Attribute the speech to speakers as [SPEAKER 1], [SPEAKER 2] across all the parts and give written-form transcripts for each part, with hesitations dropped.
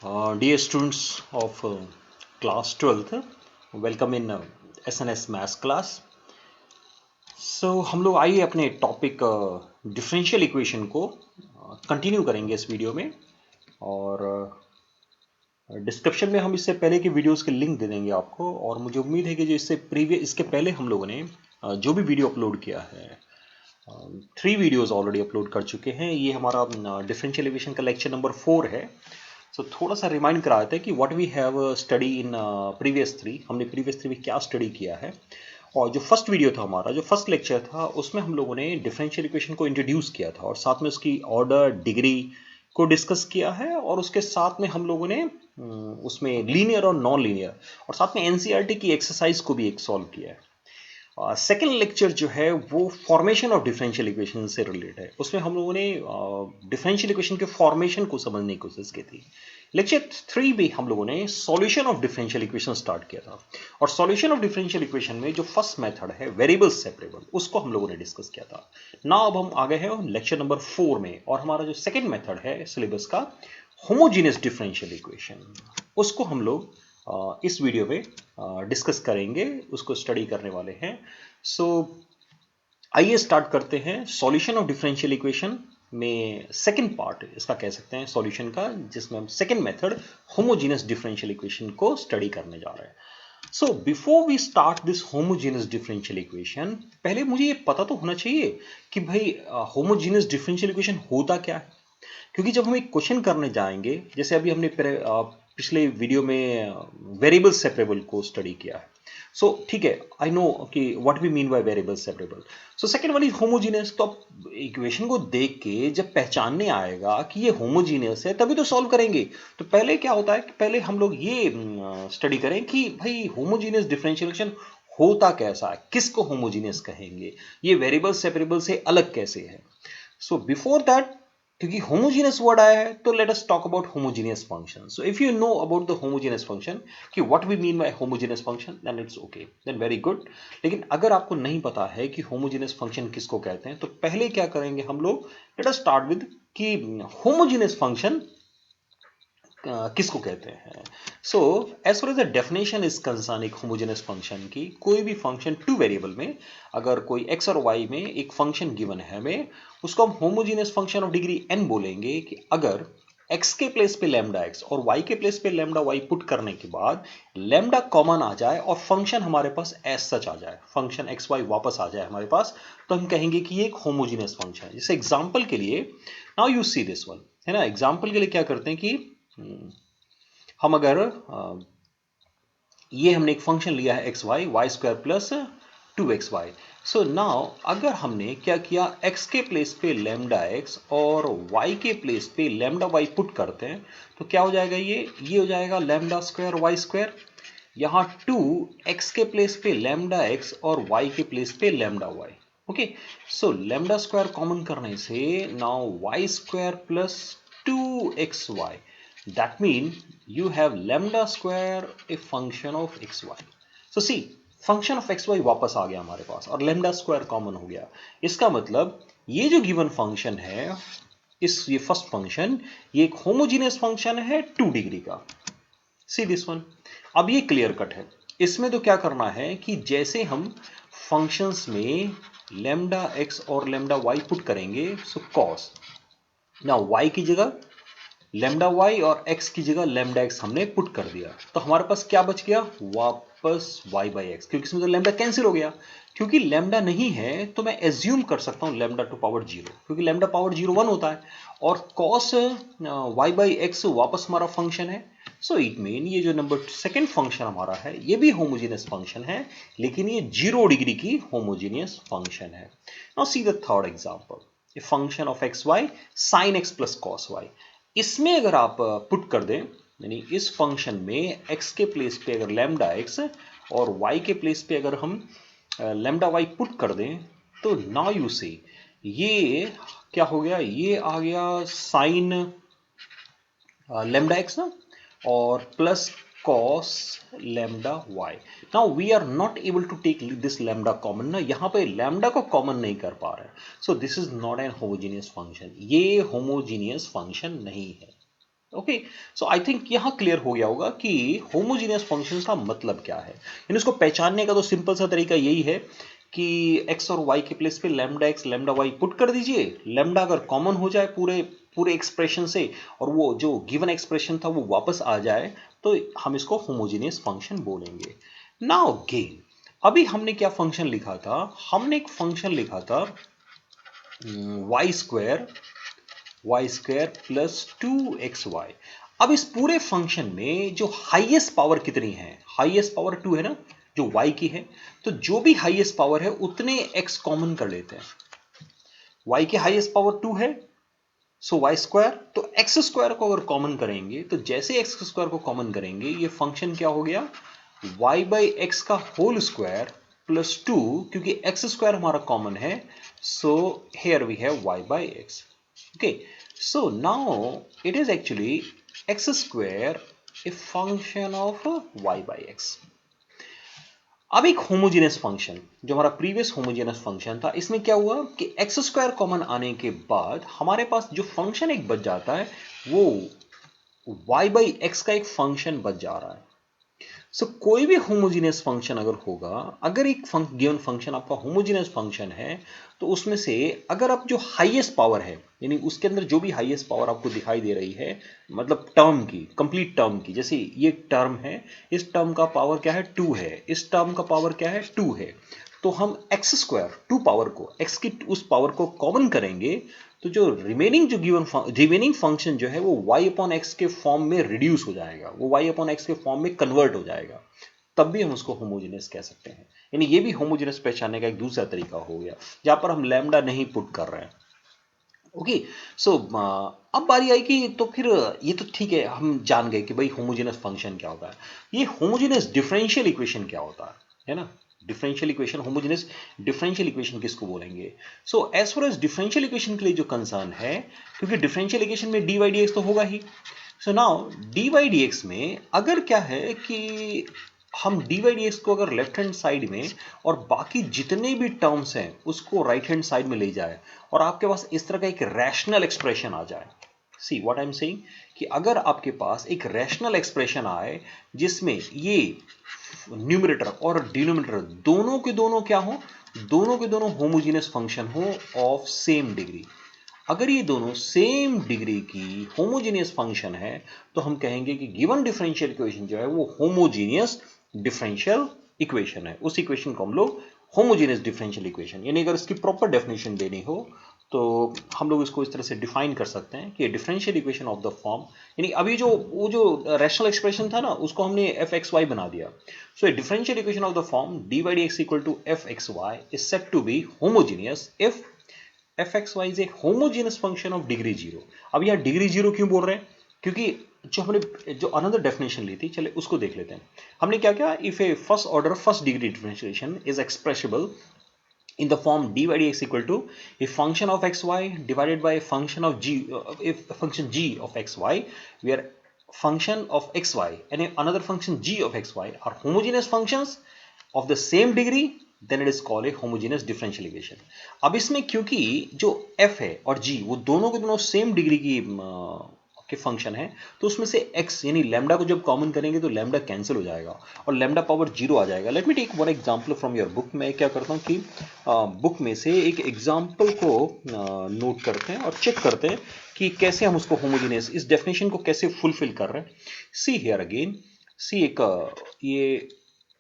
[SPEAKER 1] Dear students of class 12th, welcome in SNS Maths class. So हम लोग आइए अपने टॉपिक डिफरेंशियल इक्वेशन को कंटिन्यू करेंगे इस वीडियो में। और डिस्क्रिप्शन में हम इससे पहले की वीडियोस के लिंक दे देंगे आपको। और मुझे उम्मीद है कि जो इसके पहले हम लोगों ने जो भी वीडियो अपलोड किया है, 3 वीडियोस ऑलरेडी अपलोड कर चुके हैं। ये हमारा डिफरेंशियल इक्वेशन का लेक्चर नंबर 4 है। सो थोड़ा सा रिमाइंड करा देते हैं कि what we have study in previous 3। हमने प्रीवियस 3 में क्या स्टडी किया है। और जो फर्स्ट वीडियो था हमारा, जो फर्स्ट लेक्चर था, उसमें हम लोगों ने डिफरेंशियल इक्वेशन को इंट्रोड्यूस किया था और साथ में उसकी ऑर्डर, डिग्री को डिस्कस किया है। और उसके साथ में हम लोगों ने उसमें लीनियर और नॉन लीनियर और साथ में एनसीईआरटी की एक्सरसाइज को भी एक सॉल्व किया है। सेकेंड लेक्चर जो है वो फॉर्मेशन ऑफ डिफरेंशियल इक्वेशन से रिलेटेड है। उसमें हम लोगों ने डिफरेंशियल इक्वेशन के फॉर्मेशन को समझने की कोशिश की थी। लेक्चर 3 में हम लोगों ने solution of differential equation start किया था। और सॉल्यूशन ऑफ डिफरेंशियल इक्वेशन में जो फर्स्ट मेथड है वेरिएबल सेपरेबल, उसको हम लोगों ने डिस्कस किया था। नाउ अब हम आ गए हैं लेक्चर नंबर 4 में, और हमारा जो सेकेंड मेथड है सिलेबस का, होमोजीनियस डिफरेंशियल इक्वेशन, उसको हम लोग इस वीडियो में डिस्कस करेंगे, उसको स्टडी करने वाले हैं। सो आइए स्टार्ट करते हैं सॉल्यूशन ऑफ डिफरेंशियल इक्वेशन में सेकंड पार्ट इसका कह सकते हैं सॉल्यूशन का, जिसमें हम second method homogeneous differential equation को स्टडी करने जा रहे हैं। So before we start this homogeneous differential equation, पहले मुझे ये पता तो होना चाहिए कि भाई होमोजीनियस डिफरेंशियल इक्वेशन होता क्या है। क्योंकि जब हम एक क्वेश्चन करने जाएंगे, जैसे अभी हमने पिछले वीडियो में वेरिएबल सेपरेबल को स्टडी किया है। सो ठीक है, आई नो कि what we mean by variable separable. So second one is homogeneous. तो अब इक्वेशन को देख के जब पहचानने आएगा कि ये होमोजीनियस है, तभी तो सॉल्व करेंगे। तो पहले क्या होता है कि पहले हम लोग ये स्टडी करें कि भाई होमोजीनियस डिफरेंशिएशन होता कैसा है, किसको होमोजीनियस कहेंगे, ये वेरिएबल सेपरेबल से अलग कैसे है। सो बिफोर दैट, क्योंकि होमोजीनियस वर्ड आया है, तो let us talk about homogeneous function. So if you know about the homogeneous function कि what we mean by homogeneous function, then it's okay, then very good. लेकिन अगर आपको नहीं पता है कि होमोजीनियस फंक्शन किसको कहते हैं, तो पहले क्या करेंगे हम लोग, लेट अस स्टार्ट विद कि होमोजीनियस फंक्शन किसको कहते हैं। So as far as the definition is concern, एक होमोजेनस फंक्शन की, कोई भी फंक्शन टू वेरिएबल में, अगर कोई एक्स और वाई में एक फंक्शन गिवन है हमें, उसको हम homogeneous function of degree n बोलेंगे कि अगर x के प्लेस पे लैम्डा x और y के प्लेस पे लैम्डा y पुट करने के बाद लैम्डा कॉमन आ जाए और फंक्शन हमारे पास एज सच आ जाए, फंक्शन एक्स वाई वापस आ जाए हमारे पास, तो हम कहेंगे कि ये एक होमोजीनियस फंक्शन है। जैसे एग्जांपल के लिए, now you see this one, है ना। एग्जांपल के लिए क्या करते हैं कि हम अगर ये हमने एक फंक्शन लिया है x y, y square plus 2xy। So now अगर हमने क्या किया, x के प्लेस पे लैम्डा x और y के प्लेस पे लैम्डा y पुट करते हैं, तो क्या हो जाएगा, ये हो जाएगा लैम्डा स्क्वायर वाई स्क्वायर। यहाँ 2x के प्लेस पे लैम्डा x और y के प्लेस पे lambda y। Okay, so lambda square common करने से now y square plus 2xy, that mean you have lambda square a function of xy. So see, function of x y वापस आ गया हमारे पास और लैम्डा स्क्वायर कॉमन हो गया। इसका मतलब ये जो गिवन फंक्शन है, ये फर्स्ट फंक्शन, ये एक होमोजीनियस फंक्शन है 2 डिग्री का। See this one. अब ये क्लियर कट है। इसमें तो क्या करना है कि जैसे हम फंक्शंस में लैम्डा एक्स और लैम्डा वाई पुट करेंगे, सो कॉस, ना वाई की जगह लैम्डा वाई और एक्स की जगह लैम्डा एक्स हमने पुट कर दिया, तो हमारे पास क्या बच गया, वापस वाई बाई एक्स, क्योंकि इसमें तो लैम्डा कैंसिल हो गया। क्योंकि लैम्डा नहीं है तो मैं एज्यूम कर सकता हूं लैम्डा टू पावर जीरो, क्योंकि लैम्डा पावर जीरो 1 होता है। और कॉस वाई बाई एक्स वापस हमारा फंक्शन है। सो इट मीन ये जो नंबर सेकेंड फंक्शन हमारा है, ये भी होमोजीनियस फंक्शन है, लेकिन ये 0 डिग्री की होमोजीनियस फंक्शन है। Now see the third example, a function of x y sine x plus cos y. इसमें अगर आप पुट कर दें, यानी इस फंक्शन में x के प्लेस पे अगर लैम्डा x और y के प्लेस पे अगर हम लैम्डा y पुट कर दें, तो नाउ यू सी ये क्या हो गया, ये आ गया साइन लैम्डा x ना, और plus cos lambda y। now we are not able to take this lambda common ना, यहाँ पे lambda को common नहीं कर पा रहे, so this is not an homogeneous function, ये homogeneous function नहीं है। ओके, सो आई थिंक यहां क्लियर हो गया होगा कि होमोजीनियस फंक्शन का मतलब क्या है। यानी इसको पहचानने का तो सिंपल सा तरीका यही है कि x और y के प्लेस पे lambda x lambda y put कर दीजिए। लैम्डा अगर कॉमन हो जाए पूरे पूरे एक्सप्रेशन से और वो जो गिवन एक्सप्रेशन था वो वापस आ जाए तो हम इसको होमोजीनियस फंक्शन बोलेंगे। नाउ गेन, अभी हमने क्या फंक्शन लिखा था, हमने एक फंक्शन लिखा था y² प्लस 2xy। अब इस पूरे फंक्शन में जो हाईएस्ट पावर कितनी है, हाईएस्ट पावर 2 है ना जो y की है, तो जो भी हाईएस्ट पावर है उतने x कॉमन कर लेते हैं। y की हाईएस्ट पावर 2 है, सो y², तो x² को अगर कॉमन करेंगे तो जैसे x² को कॉमन करेंगे ये फंक्शन क्या हो गया, y/x का होल स्क्वायर प्लस 2, क्योंकि x² हमारा कॉमन है, so here we have y/x। okay, so now it is actually x² a function of y/x। अब एक होमोजेनियस फंक्शन जो हमारा प्रीवियस होमोजेनियस फंक्शन था, इसमें क्या हुआ कि x² कॉमन आने के बाद हमारे पास जो फंक्शन एक बच जाता है वो y/x का एक फंक्शन बच जा रहा है। सो कोई भी होमोजीनियस फंक्शन अगर होगा, अगर एक गिवन फंक्शन आपका होमोजीनियस फंक्शन है तो उसमें से अगर आप जो हाईएस्ट पावर है, यानी उसके अंदर जो भी हाईएस्ट पावर आपको दिखाई दे रही है, मतलब टर्म की, कंप्लीट टर्म की, जैसे ये टर्म है, इस टर्म का पावर क्या है 2 है, इस टर्म का पावर क्या है 2 है, तो हम x² 2 पावर को, x की उस पावर को कॉमन करेंगे तो जो रिमेनिंग फंक्शन जो है वो y/x के फॉर्म में रिड्यूस हो जाएगा, वो y/x के फॉर्म में कन्वर्ट हो जाएगा, तब भी हम उसको होमोजेनियस कह सकते हैं। यानी ये भी होमोजेनियस पहचानने का एक दूसरा तरीका हो गया जहां पर हम लैम्डा नहीं पुट कर रहे हैं। ओके, सो अब बारी आई कि तो फिर ये तो ठीक है, हम जान गए कि भाई होमोजेनियस फंक्शन क्या होता है, ये होमोजेनियस डिफरेंशियल इक्वेशन क्या होता है ना। Differential equation, homogeneous differential equation किसको बोलेंगे। So as far as differential equation के लिए जो कंसर्न है, क्योंकि डिफरेंशियल इक्वेशन में डी बाई डी एक्स तो होगा ही। So now D by D X में अगर क्या है कि हम डी बाई डी एक्स को अगर लेफ्ट हैंड साइड में और बाकी जितने भी टर्म्स हैं उसको राइट हैंड साइड में ले जाए और आपके पास इस तरह का एक रैशनल एक्सप्रेशन आ जाए, see what I am saying, कि अगर आपके पास एक रैशनल एक्सप्रेशन आए जिसमें ये न्यूमरेटर और डिनोमिनेटर दोनों के दोनों क्या हो, दोनों के दोनों होमोजेनियस फंक्शन हो ऑफ सेम डिग्री। अगर ये दोनों सेम डिग्री की होमोजेनियस फंक्शन है तो हम कहेंगे कि गिवन डिफरेंशियल इक्वेशन जो है वो होमोजेनियस डिफरेंशियल इक्वेशन है। उस इक्वेशन को हम लोग होमोजेनियस डिफरेंशियल इक्वेशन, यानी अगर इसकी प्रॉपर डेफिनेशन देनी हो तो हम लोग इसको इस तरह से डिफाइन कर सकते हैं कि differential equation of the form, यानी अभी जो वो जो रैशनल एक्सप्रेशन था ना उसको हमने एफ एक्स वाई बना दिया। So differential equation of the form D by D x equal to F X Y is set to be homogeneous if F X Y is a homogeneous function of degree zero. अब यहाँ degree zero क्यों बोल रहे हैं, क्योंकि जो हमने जो अनदर डेफिनेशन ली थी, चले उसको देख लेते हैं। हमने क्या किया, if A first order first degree differentiation is expressible in the form dy dx equal to a function of xy divided by a function of g, if function g of xy, where function of xy and another function g of xy are homogeneous functions of the same degree, then it is called a homogeneous differential equation। अब इसमें क्योंकि जो f है और g वो दोनों के दोनों सेम डिग्री की के फंक्शन है, तो उसमें से x यानी लैम्डा को जब कॉमन करेंगे तो लैम्डा कैंसिल हो जाएगा और लैम्डा पावर जीरो आ जाएगा। Let me take one example from your book. मैं क्या करता हूँ कि बुक में से एक एग्जांपल को नोट करते हैं और चेक करते हैं कि कैसे हम उसको होमोजेनियस इस डेफिनेशन को कैसे फुलफिल कर रहे हैं। सी हियर अगेन, सी एक ये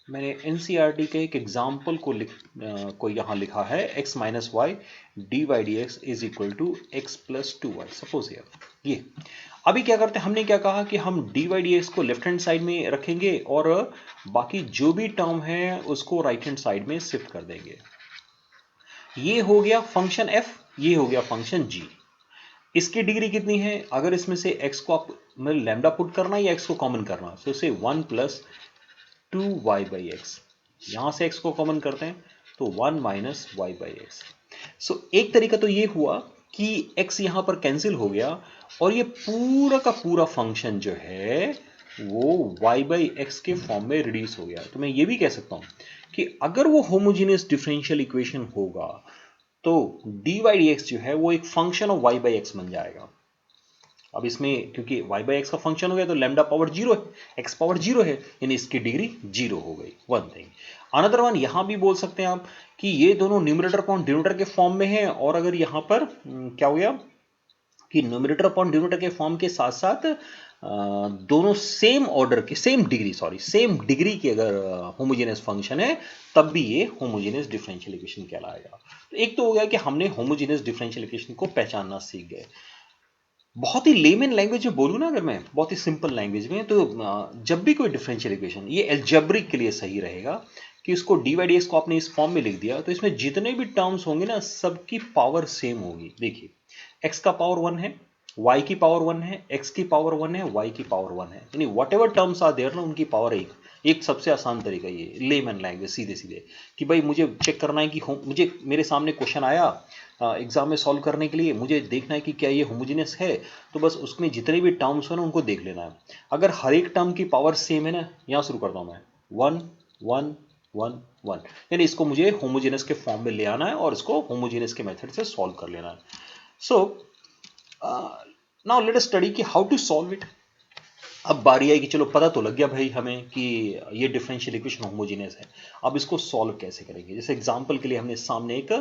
[SPEAKER 1] मैंने एनसीईआरटी के एक एग्जाम्पल को यहाँ लिखा है, x minus y d y d x is equal to x plus two y. Suppose ये अभी क्या करते हैं, हमने क्या कहा कि हम डी वाई डी एक्स को लेफ्ट हैंड साइड में रखेंगे और बाकी जो भी टर्म है उसको राइट हैंड साइड में शिफ्ट कर देंगे। ये हो गया फंक्शन f, ये हो गया फंक्शन g। इसकी डिग्री कितनी है, अगर इसमें से x को आप मतलब लैम्डा पुट करना या x को कॉमन करना, तो इसे 1 प्लस 2y/x, यहां से x को कॉमन करते हैं तो 1 माइनस y/x। सो एक तरीका तो ये हुआ कि x यहां पर कैंसिल हो गया और ये पूरा का पूरा फंक्शन जो है वो y/x के फॉर्म में रिड्यूस हो गया। तो मैं ये भी कह सकता हूं कि अगर वो होमोजेनियस डिफरेंशियल इक्वेशन होगा तो dy dx जो है वो एक फंक्शन ऑफ y/x बन जाएगा। अब इसमें क्योंकि y बाई एक्स का फंक्शन हो गया तो लैम्डा पावर 0 है, x पावर 0 है, यानी इसकी डिग्री 0 हो गई। One thing. अनदर वन, यहां भी बोल सकते हैं आप कि ये दोनों न्यूमरेटर अपॉन डिनोमिनेटर के फॉर्म में है, और अगर यहां पर क्या हो गया कि न्यूमरेटर अपॉन डिनोमिनेटर के फॉर्म के साथ साथ दोनों सेम ऑर्डर के, सेम डिग्री के अगर होमोजेनियस फंक्शन है, तब भी ये होमोजेनियस डिफरेंशियल इक्वेशन कहलाएगा। तो एक तो हो गया कि हमने होमोजेनियस डिफरेंशियल इक्वेशन को पहचानना सीख गए। बहुत ही लेमन लैंग्वेज में बोलूँ ना अगर मैं, बहुत ही सिंपल लैंग्वेज में, तो जब भी कोई डिफरेंशियल इक्वेशन, ये एल्जेब्रिक के लिए सही रहेगा कि इसको डी वाई डी एक्स को आपने इस फॉर्म में लिख दिया, तो इसमें जितने भी टर्म्स होंगे ना, सबकी पावर सेम होगी। देखिए, x का पावर 1 है, y की पावर 1 है, x की पावर 1 है, y की पावर 1 है, यानी whatever terms are there ना, उनकी पावर एक सबसे आसान तरीका ये लेमन लैंग्वेज, सीधे सीधे कि भाई मुझे चेक करना है कि मुझे मेरे सामने क्वेश्चन आया एग्जाम में सॉल्व करने के लिए, मुझे देखना है कि क्या ये होमोजेनियस है, तो बस उसमें जितने भी टर्म्स हो ना उनको देख लेना है। अगर हर एक टर्म की पावर सेम है ना, यहाँ शुरू करता हूँ मैं, 1 1 1 1, यानी इसको मुझे होमोजेनियस के फॉर्म में ले आना है और इसको होमोजेनियस के मेथड से सॉल्व कर लेना है। So now let us study कि हाउ टू सॉल्व इट। अब बारी आई कि चलो पता तो लग गया भाई हमें कि ये डिफरेंशियल इक्वेशन होमोजेनियस है, अब इसको सॉल्व कैसे करेंगे। जैसे एग्जांपल के लिए हमने सामने एक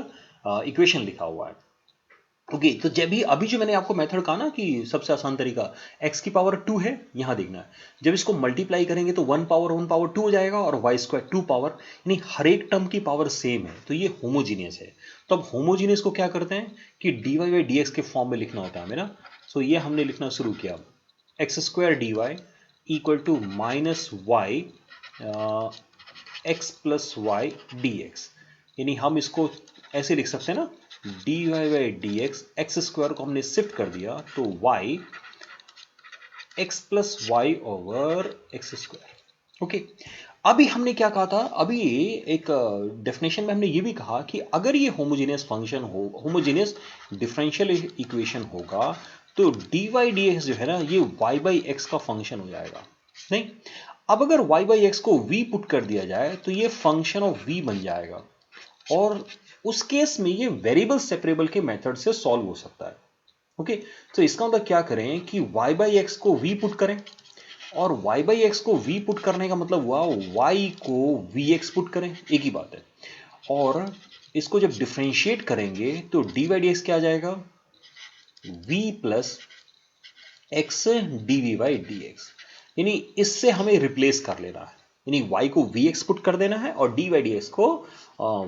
[SPEAKER 1] इक्वेशन लिखा हुआ है, ओके तो जब भी अभी जो मैंने आपको मेथड कहा ना कि सबसे आसान तरीका x की पावर 2 है, यहां देखना है, जब इसको मल्टीप्लाई करेंगे तो 1 पावर 1 पावर 2 हो जाएगा और y स्क्वायर 2 पावर, यानी हर एक टर्म की पावर सेम है, तो ये होमोजीनियस है। तो अब होमोजीनियस को क्या करते हैं कि dy बाई डी के फॉर्म में लिखना होता है हमें ना। सो ये हमने लिखना शुरू किया, x square d y equal to minus y x plus y d x, यानी हम इसको ऐसे लिख सकते हैं ना, d y by D x square को हमने शिफ्ट कर दिया तो y x plus y over x square. Okay, अभी हमने क्या कहा था, अभी एक डेफिनेशन में हमने ये भी कहा कि अगर ये होमोजेनियस फंक्शन हो, होमोजेनियस डिफरेंशियल इक्वेशन होगा, तो डी वाई डी एक्स जो है ना, ये वाई बाई एक्स का फंक्शन हो जाएगा। नहीं, अब अगर y बाई एक्स को v पुट कर दिया जाए तो ये फंक्शन ऑफ v बन जाएगा, और उस केस में ये वेरिएबल सेपरेबल के मेथड से सॉल्व हो सकता है। ओके, तो इसका मतलब क्या करें कि y बाई एक्स को v पुट करें, और y बाई एक्स को v पुट करने का मतलब हुआ y को vx पुट करें, एक ही बात है। और इसको जब डिफरेंशिएट करेंगे तो d बाई डी एक्स क्या आ जाएगा, v plus x d v by D x, यानी इससे हमें रिप्लेस कर लेना है, यानी y को vx पुट कर देना है और dy dx को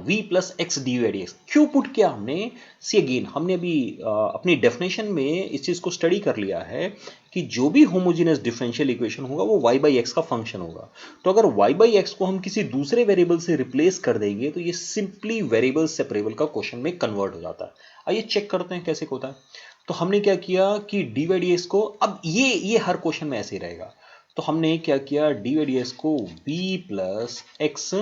[SPEAKER 1] v plus x d y d x. क्यों पुट किया हमने, सी अगेन हमने अभी अपनी डेफिनेशन में इस चीज को स्टडी कर लिया है कि जो भी होमोजेनियस डिफरेंशियल इक्वेशन होगा वो y बाई एक्स का फंक्शन होगा। तो अगर y बाई एक्स को हम किसी दूसरे वेरिएबल से रिप्लेस कर देंगे तो ये सिंपली वेरिएबल सेपरेबल का क्वेश्चन में कन्वर्ट हो जाता है। आइए चेक करते हैं कैसे होता है। तो हमने क्या किया कि डी वाई डी एक्स को, अब ये हर क्वेश्चन में ऐसे ही रहेगा, तो हमने क्या किया डी वाई डी एक्स को v plus x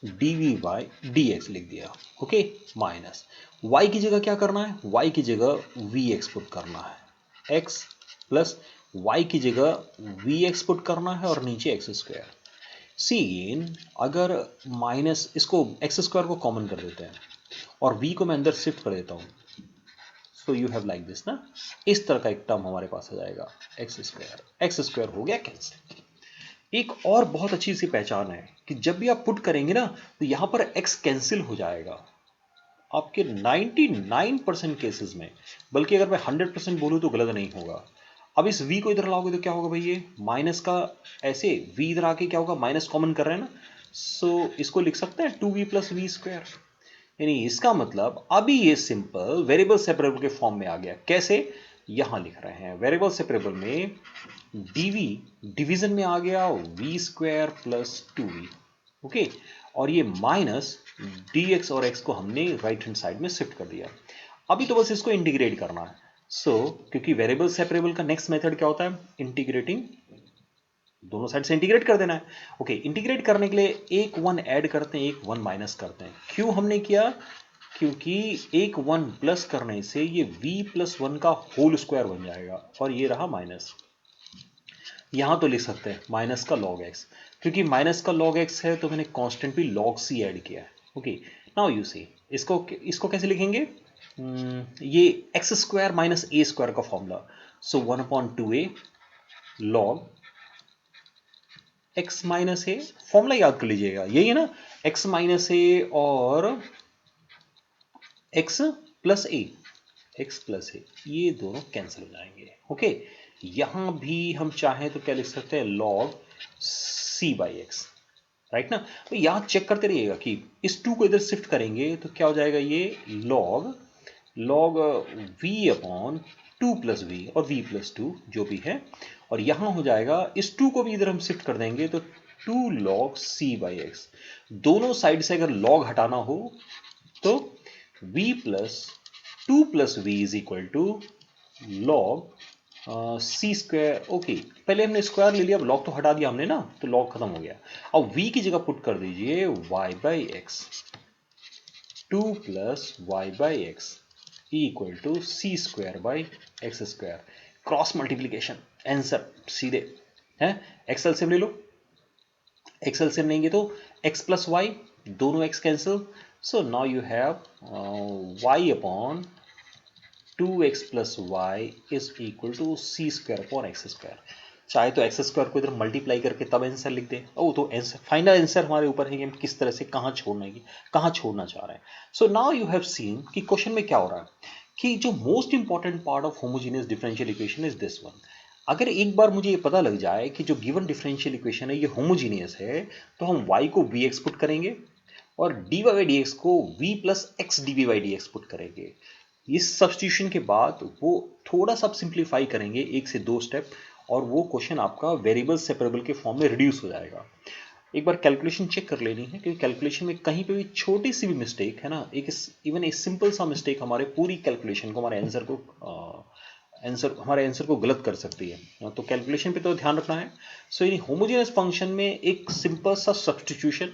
[SPEAKER 1] d v by D x लिख दिया। ओके, माइनस y की जगह क्या करना है, y की जगह वी एक्स पुट करना है, x प्लस y की जगह वी एक्स पुट करना है और नीचे एक्स स्क्वायर। सी अगर माइनस, इसको एक्स स्क्वायर को कॉमन कर देते हैं और v को मैं अंदर शिफ्ट कर देता हूं, so you have like this ना, इस तरह का एक टर्म हमारे पास आ जाएगा, एक्स स्क्वायर हो गया कैंसिल। एक और बहुत अच्छी सी पहचान है कि जब भी आप पुट करेंगे ना तो यहां पर x कैंसिल हो जाएगा आपके 99% केसेस में, बल्कि अगर मैं 100% बोलूं तो गलत नहीं होगा। अब इस v को इधर लाओगे तो क्या होगा भाई, ये माइनस का ऐसे v इधर आके क्या होगा, माइनस कॉमन कर रहे हैं ना, सो इसको लिख सकते हैं 2v प्लस वी स्क्वायर, यानी इसका मतलब अभी ये सिंपल वेरिएबल सेपरेबल के फॉर्म में आ गया। कैसे, यहां लिख रहे हैं वेरिएबल सेपरेबल में dv डिवीजन में आ गया v square plus 2v। Okay, और ये माइनस dx और x को हमने राइट हैंड साइड में शिफ्ट कर दिया। अभी तो बस इसको इंटीग्रेट करना है। सो क्योंकि वेरिएबल सेपरेबल का नेक्स्ट मेथड क्या होता है, इंटीग्रेटिंग, दोनों साइड से इंटीग्रेट कर देना है। ओके, इंटीग्रेट करने के लिए एक 1 ऐड करते हैं, एक 1 माइनस करते हैं। क्यों हमने किया, क्योंकि एक 1 प्लस करने से ये v प्लस 1 का होल स्क्वायर बन जाएगा, और ये रहा माइनस। यहां तो लिख सकते हैं माइनस का log x, क्योंकि माइनस का log x है तो मैंने कांस्टेंट भी log c ऐड किया है। ओके, नाउ यू सी इसको कैसे लिखेंगे, ये एक्स स्क्वायर माइनस ए स्क्वायर का फॉर्मूला, सो 1/2a log x माइनस ए, फॉर्मूला याद कर लीजिएगा, यही है ना, x माइनस ए और x प्लस ए, x प्लस ए, ये दोनों कैंसिल हो जाएंगे। ओके, यहां भी हम चाहें तो क्या लिख सकते हैं, log c by x, right ना। तो यहां चेक करते रहिएगा कि इस 2 को इधर शिफ्ट करेंगे तो क्या हो जाएगा, ये log v upon 2 plus v और v प्लस 2 जो भी है, और यहां हो जाएगा, इस 2 को भी इधर हम शिफ्ट कर देंगे तो 2 log c बाई एक्स। दोनों साइड से अगर log हटाना हो तो v plus 2 plus v is equal to log c square. Okay, पहले हमने स्क्वायर ले लिया, अब log तो हटा दिया हमने ना, तो log खत्म हो गया। अब v की जगह पुट कर दीजिए y by x, 2 plus y by x equal to c square by x square, cross multiplication, answer सीधे है। एक्स एलसीएम ले लो, एक्स एलसीएम लेंगे तो x प्लस वाई, दोनों x cancel, so now you have y upon 2x plus y is equal to c square upon x square. चाहे तो x square को इधर मल्टीप्लाई करके तब आंसर लिख दे, ओ तो आंसर, फाइनल आंसर हमारे ऊपर है कि हम किस तरह से कहाँ छोड़ना चाह रहे हैं। सो नाउ यू हैव सीन कि क्वेश्चन में क्या हो रहा है कि जो most important part of homogeneous differential equation is this one. अगर एक बार मुझे ये पता लग जाए कि जो गिवन डिफरेंशियल इक्वेशन है ये होमोजीनियस है, तो हम y को vx पुट करेंगे और dy बाई dx को v plus x D by D x put करेंगे। इस सब्स्टिट्यूशन के बाद वो थोड़ा सा सिंप्लीफाई करेंगे, 1 से 2 स्टेप, और वो क्वेश्चन आपका वेरिएबल सेपरेबल के फॉर्म में रिड्यूस हो जाएगा। एक बार कैलकुलेशन चेक कर लेनी है, क्योंकि कैलकुलेशन में कहीं पे भी छोटी सी भी मिस्टेक है ना, एक इवन एक सिंपल सा मिस्टेक हमारे पूरी कैलकुलेशन को, हमारे आंसर को गलत कर सकती है, तो कैलकुलेशन पे तो ध्यान रखना है। सो इन होमोजेनियस फंक्शन में एक सिंपल सा substitution,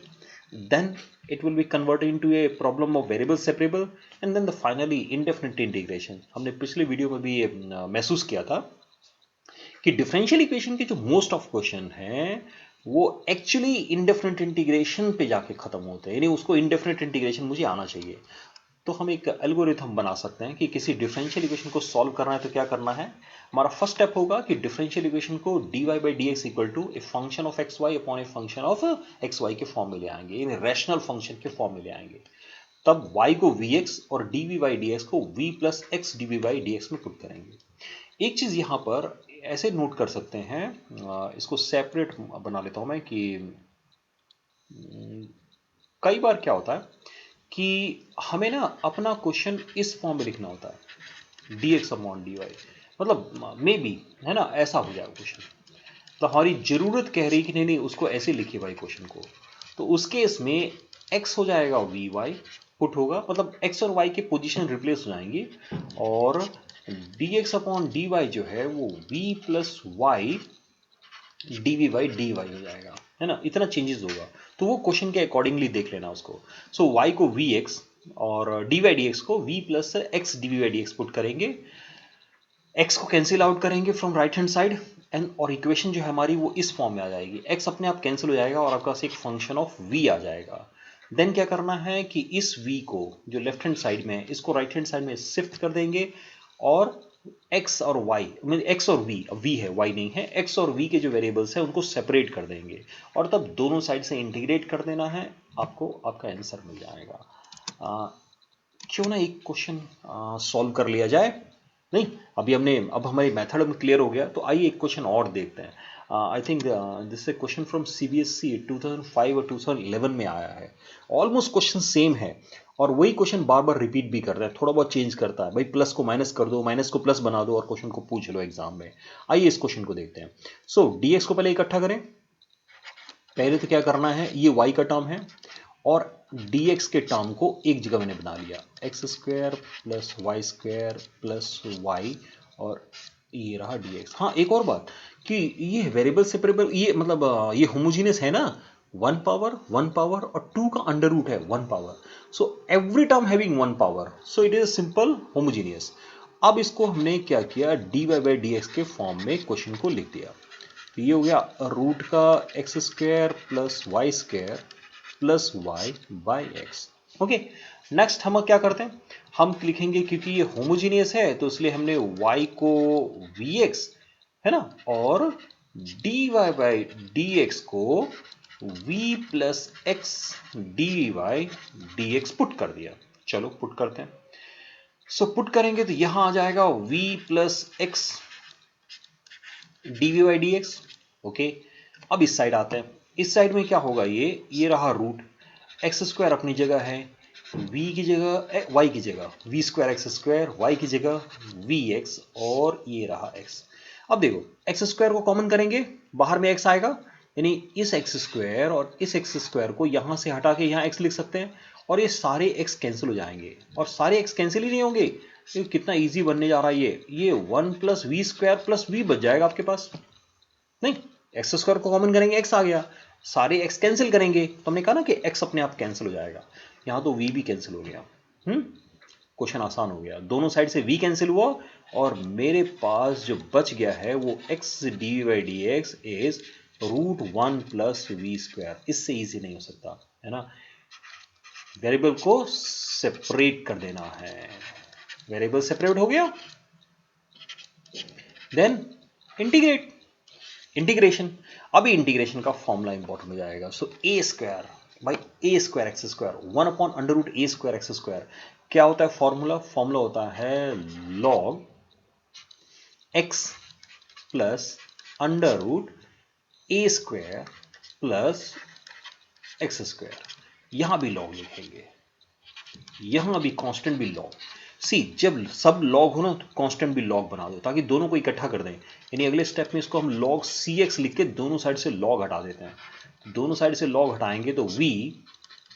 [SPEAKER 1] then it will be converted into a problem of variable separable, and then the finally indefinite integration। हमने पिछले वीडियो में भी ये महसूस किया था कि डिफरेंशियल इक्वेशन के जो मोस्ट ऑफ क्वेश्चन हैं वो एक्चुअली इंडेफिनिट इंटीग्रेशन पे जाके खत्म होते हैं, यानी उसको इंडेफिनिट इंटीग्रेशन मुझे आना चाहिए। तो हम एक एल्गोरिथम बना सकते हैं कि किसी डिफरेंशियल इक्वेशन को सॉल्व करना है तो क्या करना है। हमारा फर्स्ट स्टेप होगा कि डिफरेंशियल इक्वेशन को dy by D x equal to a function of x y upon a function of x y के फॉर्म में ले आएंगे, यानी रैशनल फंक्शन के फॉर्म में ले आएंगे। तब y को vx और dv बाई डी एक्स को v plus x D by D X में पुट करेंगे। एक चीज यहां पर ऐसे नोट कर सकते हैं, इसको सेपरेट बना लेता हूं मैं, कि कई बार क्या होता है कि हमें ना अपना क्वेश्चन इस फॉर्म में लिखना होता है, dx अपॉन dy, मतलब मे बी है ना, ऐसा हो जाए क्वेश्चन, तो हमारी जरूरत कह रही कि नहीं नहीं उसको ऐसे लिखिए भाई क्वेश्चन को, तो उस केस में x हो जाएगा vy पुट होगा, मतलब x और y के पोजीशन रिप्लेस हो जाएंगी, और dx अपॉन dy जो है वो v plus y dv by dy हो जाएगा, है ना, इतना चेंजेस होगा। तो वो क्वेश्चन के अकॉर्डिंगली देख लेना उसको। सो y को vx और dy dx को v plus x dv by dx put करेंगे, x को कैंसिल आउट करेंगे from right hand side, and और इक्वेशन जो है हमारी वो इस फॉर्म में आ जाएगी, x अपने आप कैंसिल हो जाएगा और आपके पास एक फंक्शन ऑफ v आ जाएगा। देन क्या करना है कि इस v को जो लेफ्ट हैंड साइड में है इसको राइट हैंड साइड में शिफ्ट कर देंगे, और x और y, x और v है, y नहीं है, x और v के जो वेरिएबल्स है उनको सेपरेट कर देंगे, और तब दोनों साइड से इंटीग्रेट कर देना है, आपको आपका आंसर मिल जाएगा। क्यों ना एक क्वेश्चन सॉल्व कर लिया जाए। नहीं, अब हमारी मेथड में क्लियर हो गया, तो आइए एक क्वेश्चन और देखते हैं। I think this A question from CBSE 2005 और 2011 में आया है। ऑलमोस्ट क्वेश्चन सेम है, और वही क्वेश्चन बार बार रिपीट भी कर रहा है, थोड़ा बहुत चेंज करता है, भाई प्लस को माइनस कर दो, माइनस को प्लस बना दो, और क्वेश्चन को पूछ लो एग्जाम में। आइए इस क्वेश्चन को देखते हैं। सो dx को पहले इकट्ठा करें। पहले तो क्या करना है, ये y का टर्म है, और dx के टर्म को एक जगह मैंने बना लिया, x square plus Y square plus y, और ये रहा dx। हाँ, एक और बात कि ये वेरिएबल सेपरेबल, ये मतलब ये होमोजीनियस है ना, 1 पावर और 2 का अंडर रूट है 1 power, so every term having 1 power, so it is simple homogeneous. अब इसको हमने क्या किया, dy बाई डी एक्स के फॉर्म में क्वेश्चन को लिख दिया। तो ये हो गया रूट का x square plus Y square plus y by x. Okay, next हम क्या करते हैं, हम लिखेंगे क्योंकि ये होमोजीनियस है तो इसलिए हमने y को vx है ना, और dy बाई dx को v plus x dy dx put कर दिया। चलो पुट करते हैं। सो पुट करेंगे तो यहां आ जाएगा v plus x D by D x. Okay, अब इस साइड आते हैं। इस साइड में क्या होगा, ये रहा रूट, एक्स स्क्वायर अपनी जगह है, v की जगह y की जगह v square x square, y की जगह वी एक्स, और ये रहा x। अब देखो एक्स स्क्वायर को कॉमन करेंगे, बाहर में x आएगा, यानी इस एक्स स्क्वायर और इस एक्स स्क्वायर को यहां से हटा के यहां x लिख सकते हैं, और ये सारे x कैंसिल हो जाएंगे, और सारे x कैंसिल ही नहीं होंगे। ये कितना इजी बनने जा रहा है, ये 1 plus v square plus v बच जाएगा आपके पास। नहीं, एक्स स्क्वायर को कॉमन करेंगे x आ गया, सारे x कैंसिल करेंगे तो हमने कहा ना कि x अपने आप कैंसिल हो जाएगा, यहां तो v भी कैंसिल हो गया। क्वेश्चन आसान हो गया, दोनों साइड से v कैंसिल हुआ, और मेरे पास जो बच गया है वो x d by D x is √1 plus v square. इससे इजी नहीं हो सकता है ना, वेरिएबल को सेपरेट कर देना है। वेरिएबल सेपरेट हो गया, देन इंटीग्रेट, इंटीग्रेशन। अभी इंटीग्रेशन का फॉर्मूला इंपॉर्टेंट हो जाएगा। So A square by A square x square 1 upon under root A square x square, क्या होता है फॉर्मूला, फॉर्मूला होता है log X plus under root A square plus X square. यहां भी लॉग लिखेंगे, यहां भी कांस्टेंट भी लॉग। सी, जब सब लॉग हो ना तो कांस्टेंट भी लॉग बना दो, ताकि दोनों को इकट्ठा कर दें। यानी अगले स्टेप में इसको हम लॉग सी एक्स लिख के दोनों साइड से लॉग हटा देते हैं। दोनों साइड से लॉग हटाएंगे तो v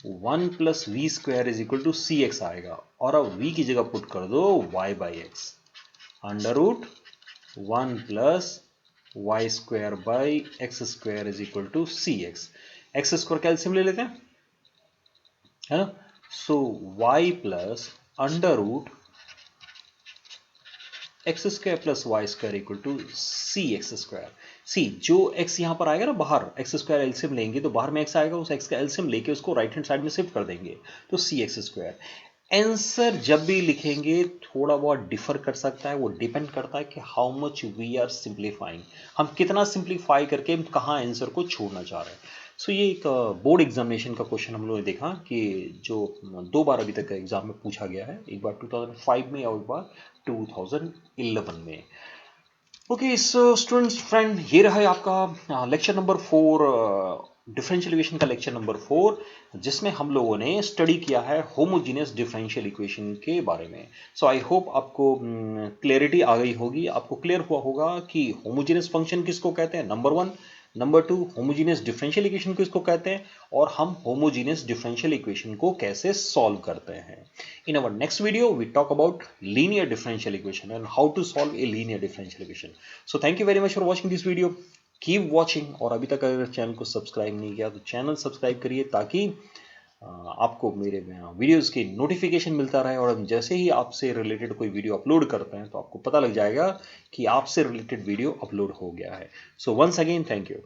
[SPEAKER 1] 1 plus v square is equal to C x आएगा, और अब v की जगह पुट कर दो y by X under root 1 plus Y square by x square is equal to C X. X square calcium ले लेते हैं, है ना। So y plus under root X square plus Y square equal to C X square. C, जो x यहां पर आएगा ना बाहर, एक्स स्क्वायर एलसीएम लेंगे तो बाहर में x आएगा, उस x का एलसीएम लेके उसको राइट हैंड साइड में शिफ्ट कर देंगे तो सी एक्स स्क्वायर। आंसर जब भी लिखेंगे थोड़ा बहुत डिफर कर सकता है, वो डिपेंड करता है कि how much we are simplifying, हम कितना सिंप्लीफाई करके हम कहाँ आंसर को छोड़ना चाह रहे हैं। सो ये एक बोर्ड एग्जामिनेशन का क्वेश्चन हम लोगों ने देखा कि जो 2 बार अभी तक एग्जाम में पूछा गया है, एक बार 2005 में और एक बार 2011 में। ओके, सो स्टूडेंट्स फ्रेंड, ये रहा है आपका लेक्चर नंबर 4, डिफरेंशियल इक्वेशन का लेक्चर नंबर 4, जिसमें हम लोगों ने स्टडी किया है होमोजीनियस डिफरेंशियल इक्वेशन के बारे में। सो आई होप आपको क्लैरिटी आ गई होगी, आपको क्लियर हुआ होगा कि होमोजीनियस फंक्शन किसको कहते हैं, number 1। Number 2, homogeneous differential equation किसको कहते हैं, और हम होमोजीनियस डिफरेंशियल इक्वेशन को कैसे सॉल्व करते हैं। In our next video, we talk about linear differential equation and how to solve a linear differential equation. So thank you very much for watching this video. Keep watching, और अभी तक अगर channel को subscribe नहीं किया तो channel subscribe करिए, ताकि आपको मेरे वीडियोस की नोटिफिकेशन मिलता रहे, और हम जैसे ही आपसे रिलेटेड कोई वीडियो अपलोड करते हैं तो आपको पता लग जाएगा कि आपसे रिलेटेड वीडियो अपलोड हो गया है। So once again thank you.